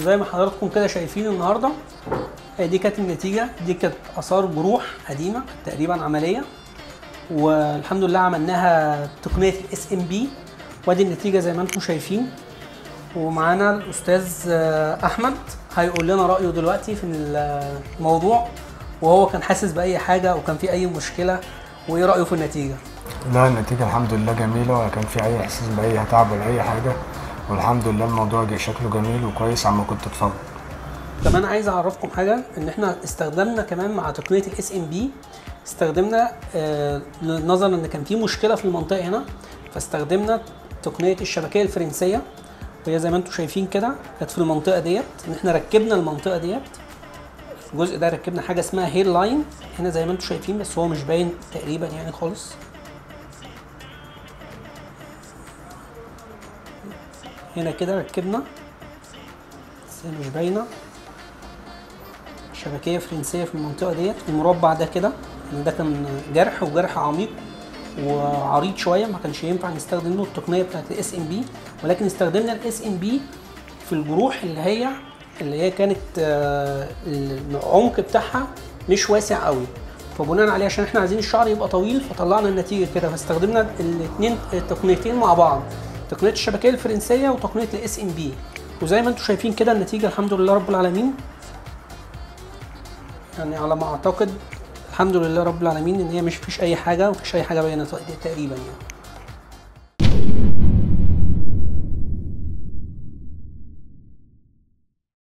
وزي ما حضراتكم كده شايفين النهارده دي كانت النتيجه. دي كانت اثار جروح قديمه تقريبا عمليه، والحمد لله عملناها تقنيه الاس ام بي، وادي النتيجه زي ما انتم شايفين. ومعانا الاستاذ احمد هيقول لنا رايه دلوقتي في الموضوع، وهو كان حاسس باي حاجه او كان في اي مشكله، وايه رايه في النتيجه. لا، النتيجه الحمد لله جميله، ولا كان في اي احساس باي تعب ولا اي حاجه، والحمد لله الموضوع جه شكله جميل وكويس عما كنت اتفضل. كمان عايز اعرفكم حاجه، ان احنا استخدمنا كمان مع تقنيه الاس ام بي، استخدمنا نظرا ان كان في مشكله في المنطقه هنا، فاستخدمنا تقنيه الشبكيه الفرنسيه، وهي زي ما انتم شايفين كده كانت في المنطقه ديت. ان احنا ركبنا المنطقه ديت، الجزء ده ركبنا حاجه اسمها هير لاين هنا زي ما انتم شايفين، بس هو مش باين تقريبا يعني خالص. هنا كده ركبنا بس هي مش باينه شبكيه فرنسيه في المنطقه ديت. المربع ده كده يعني ده كان جرح، وجرح عميق وعريض شويه، ما كانش ينفع نستخدم له التقنيه بتاعت الاس ام بي، ولكن استخدمنا الاس ام بي في الجروح اللي هي كانت العمق بتاعها مش واسع قوي، فبناء عليه عشان احنا عايزين الشعر يبقى طويل فطلعنا النتيجه كده. فاستخدمنا الاثنين التقنيتين مع بعض، تقنيه الشبكيه الفرنسيه وتقنيه الاس ام بي، وزي ما انتم شايفين كده النتيجه الحمد لله رب العالمين. يعني على ما اعتقد الحمد لله رب العالمين ان هي مش فيش اي حاجه، ومفيش اي حاجه باينه تقريبا يعني.